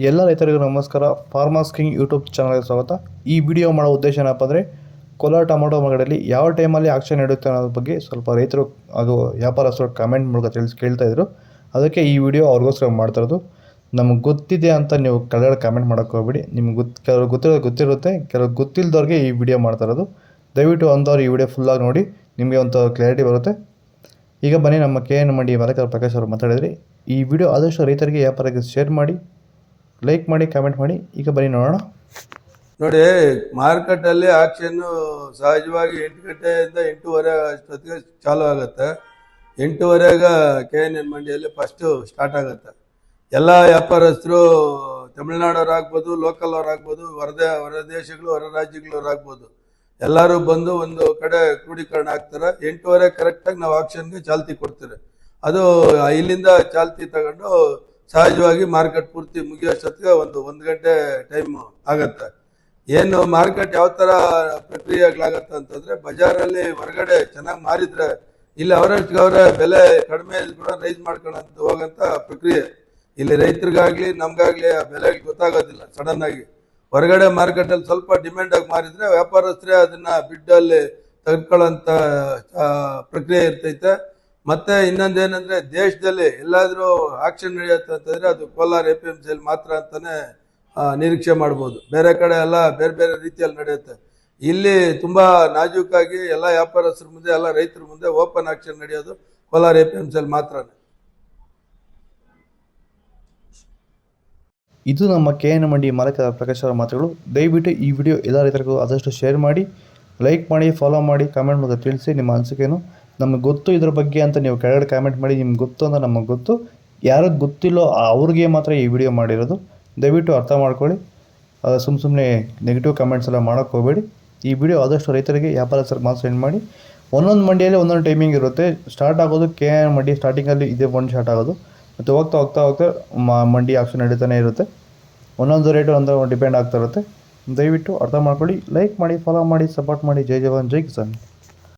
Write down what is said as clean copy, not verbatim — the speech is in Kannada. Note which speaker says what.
Speaker 1: ಎಲ್ಲ ರೈತರಿಗೂ ನಮಸ್ಕಾರ. ಫಾರ್ಮರ್ಸ್ ಕಿಂಗ್ ಯೂಟ್ಯೂಬ್ ಚಾನಲ್ಗೆ ಸ್ವಾಗತ. ಈ ವಿಡಿಯೋ ಮಾಡೋ ಉದ್ದೇಶ ಏನಪ್ಪ ಅಂದರೆ, ಕೋಲಾರ ಟೊಮೊಟೊ ಮಾರ್ಕೆಟಲ್ಲಿ ಯಾವ ಟೈಮಲ್ಲಿ ಆಕ್ಷನ್ ನಡೆಯುತ್ತೆ ಅನ್ನೋದ್ರ ಬಗ್ಗೆ ಸ್ವಲ್ಪ ರೈತರು ಹಾಗೂ ವ್ಯಾಪಾರಸ್ಥರು ಕಾಮೆಂಟ್ ಮೂಲಕ ಕೇಳ್ತಾಯಿದ್ರು. ಅದಕ್ಕೆ ಈ ವಿಡಿಯೋ ಅವ್ರಿಗೋಸ್ಕರ ಮಾಡ್ತಾಯಿರೋದು. ನಮಗೆ ಗೊತ್ತಿದೆ ಅಂತ ನೀವು ಕೆಳಗಡೆ ಕಾಮೆಂಟ್ ಮಾಡೋಕ್ಕೆ ಹೋಗ್ಬೇಡಿ. ನಿಮ್ಗೆ ಕೆಲವ್ರು ಗೊತ್ತಿರುತ್ತೆ, ಕೆಲವ್ರು ಗೊತ್ತಿಲ್ಲದವ್ರಿಗೆ ಈ ವಿಡಿಯೋ ಮಾಡ್ತಾಯಿರೋದು. ದಯವಿಟ್ಟು ಅಂಥವ್ರು ಈ ವಿಡಿಯೋ ಫುಲ್ಲಾಗಿ ನೋಡಿ, ನಿಮಗೆ ಒಂದು ಕ್ಲಾರಿಟಿ ಬರುತ್ತೆ. ಈಗ ಬನ್ನಿ, ನಮ್ಮ KN ಮಂಡಿ ಮಾಲೀಕರ ಪ್ರಕಾಶ್ ಅವರು ಮಾತಾಡಿದ್ರಿ. ಈ ವಿಡಿಯೋ ಆದಷ್ಟು ರೈತರಿಗೆ ವ್ಯಾಪಾರಕ್ಕೆ ಶೇರ್ ಮಾಡಿ, ಲೈಕ್ ಮಾಡಿ, ಕಾಮೆಂಟ್ ಮಾಡಿ. ಈಗ ಬನ್ನಿ ನೋಡೋಣ.
Speaker 2: ನೋಡಿ, ಮಾರ್ಕೆಟಲ್ಲಿ ಆಕ್ಷನ್ನು ಸಹಜವಾಗಿ 8 ಗಂಟೆಯಿಂದ 8:30 ಅಷ್ಟೊತ್ತಿಗೆ ಚಾಲು ಆಗುತ್ತೆ. 8:30ಗೆ KN ಮಂಡಿಯಲ್ಲಿ ಫಸ್ಟು ಸ್ಟಾರ್ಟ್ ಆಗುತ್ತೆ. ಎಲ್ಲ ವ್ಯಾಪಾರಸ್ಥರು ತಮಿಳ್ನಾಡವ್ರು ಆಗ್ಬೋದು, ಲೋಕಲ್ ಅವ್ರು ಆಗ್ಬೋದು, ಹೊರ ದೇಶಗಳು, ಹೊರ ರಾಜ್ಯಗಳವ್ರು ಆಗ್ಬೋದು, ಎಲ್ಲರೂ ಬಂದು ಒಂದು ಕಡೆ ಕ್ರೋಢೀಕರಣ ಆಗ್ತಾರೆ. 8:30 ಕರೆಕ್ಟಾಗಿ ನಾವು ಆಕ್ಷನ್ಗೆ ಚಾಲ್ತಿ ಕೊಡ್ತೀವಿ. ಅದು ಇಲ್ಲಿಂದ ಚಾಲ್ತಿ ತಗೊಂಡು ಸಹಜವಾಗಿ ಮಾರ್ಕೆಟ್ ಪೂರ್ತಿ ಮುಗಿಯೋಷ್ಟೊತ್ತಿಗೆ ಒಂದು ಗಂಟೆ ಟೈಮ್ ಆಗತ್ತೆ. ಏನು ಮಾರ್ಕೆಟ್ ಯಾವ ಥರ ಪ್ರಕ್ರಿಯೆಗಳಾಗತ್ತೆ ಅಂತಂದರೆ, ಬಜಾರಲ್ಲಿ ಹೊರಗಡೆ ಚೆನ್ನಾಗಿ ಮಾರಿದ್ರೆ ಇಲ್ಲಿ ಅವರಷ್ಟಿಗೆ ಅವರೇ ಬೆಲೆ ಕಡಿಮೆ ಕೂಡ ರೈಸ್ ಮಾಡ್ಕೊಳ್ಳೋಂತ ಹೋಗೋಂಥ ಪ್ರಕ್ರಿಯೆ. ಇಲ್ಲಿ ರೈತರಿಗಾಗಲಿ ನಮಗಾಗಲಿ ಆ ಬೆಲೆ ಗೊತ್ತಾಗೋದಿಲ್ಲ. ಸಡನ್ನಾಗಿ ಹೊರಗಡೆ ಮಾರ್ಕೆಟಲ್ಲಿ ಸ್ವಲ್ಪ ಡಿಮ್ಯಾಂಡಾಗಿ ಮಾರಿದರೆ ವ್ಯಾಪಾರಸ್ಥರೇ ಅದನ್ನು ಬಿಡ್ಡಲ್ಲಿ ತೆಗೆದುಕೊಳ್ಳೋಂಥ ಪ್ರಕ್ರಿಯೆ ಇರ್ತೈತೆ. ಮತ್ತೆ ಇನ್ನೊಂದೇನೆಂದರೆ, ದೇಶದಲ್ಲಿ ಎಲ್ಲಾದರೂ ಆಕ್ಷನ್ ನಡೆಯುತ್ತೆ ಅಂತಂದರೆ ಅದು ಕೋಲಾರ APMCಯಲ್ಲಿ ಮಾತ್ರ ಅಂತಲೇ ನಿರೀಕ್ಷೆ ಮಾಡ್ಬೋದು. ಬೇರೆ ಕಡೆ ಎಲ್ಲ ಬೇರೆ ಬೇರೆ ರೀತಿಯಲ್ಲಿ ನಡೆಯುತ್ತೆ. ಇಲ್ಲಿ ತುಂಬ ನಾಜೂಕಾಗಿ ಎಲ್ಲ ವ್ಯಾಪಾರಸ್ಥರ ಮುಂದೆ, ಎಲ್ಲ ರೈತರ ಮುಂದೆ ಓಪನ್ ಆಕ್ಷನ್ ನಡೆಯೋದು ಕೋಲಾರ APMCಯಲ್ಲಿ ಮಾತ್ರ.
Speaker 1: ಇದು ನಮ್ಮ KN ಮಂಡಿ ಮಾಲೀಕರ ಪ್ರಕಾಶ್ ಅವರ ಮಾತುಗಳು. ದಯವಿಟ್ಟು ಈ ವಿಡಿಯೋ ಎಲ್ಲ ರೈತರಿಗೂ ಆದಷ್ಟು ಶೇರ್ ಮಾಡಿ, ಲೈಕ್ ಮಾಡಿ, ಫಾಲೋ ಮಾಡಿ, ಕಾಮೆಂಟ್ ಮೂಲಕ ತಿಳಿಸಿ ನಿಮ್ಮ ಅನಿಸಿಕೆಯನ್ನು. ನಮಗೆ ಗೊತ್ತು ಇದ್ರ ಬಗ್ಗೆ ಅಂತ ನೀವು ಕೆಳಗಡೆ ಕಾಮೆಂಟ್ ಮಾಡಿ. ನಿಮ್ಗೆ ಗೊತ್ತು ಅಂತ ನಮಗೆ ಗೊತ್ತು. ಯಾರಿಗೆ ಗೊತ್ತಿಲ್ಲೋ ಅವ್ರಿಗೆ ಮಾತ್ರ ಈ ವಿಡಿಯೋ ಮಾಡಿರೋದು. ದಯವಿಟ್ಟು ಅರ್ಥ ಮಾಡ್ಕೊಳ್ಳಿ. ಸುಮ್ಮನೆ ನೆಗೆಟಿವ್ ಕಮೆಂಟ್ಸ್ ಎಲ್ಲ ಮಾಡೋಕ್ಕೆ ಹೋಗಬೇಡಿ. ಈ ವಿಡಿಯೋ ಆದಷ್ಟು ರೈತರಿಗೆ, ವ್ಯಾಪಾರಸ್ಥರಿಗೆ ಮಾತ್ರ ಸೆಂಡ್ ಮಾಡಿ. ಒಂದೊಂದು ಮಂಡಿಯಲ್ಲಿ ಒಂದೊಂದು ಟೈಮಿಂಗ್ ಇರುತ್ತೆ. ಸ್ಟಾರ್ಟ್ ಆಗೋದು KN ಮಂಡಿ ಸ್ಟಾರ್ಟಿಂಗಲ್ಲಿ ಇದೇ ಮಂಡಿ ಸ್ಟಾರ್ಟ್ ಆಗೋದು, ಮತ್ತು ಹೋಗ್ತಾ ಮಂಡಿ ಆಕ್ಷನ್ ನಡೀತಾನೆ ಇರುತ್ತೆ. ಒಂದೊಂದು ರೇಟು ಒಂದು ಡಿಪೆಂಡ್ ಆಗ್ತಾ ಇರುತ್ತೆ. ದಯವಿಟ್ಟು ಅರ್ಥ ಮಾಡ್ಕೊಳ್ಳಿ. ಲೈಕ್ ಮಾಡಿ, ಫಾಲೋ ಮಾಡಿ, ಸಪೋರ್ಟ್ ಮಾಡಿ. ಜೈ ಜವಾನ್, ಜೈ ಕಿಸಾನ್.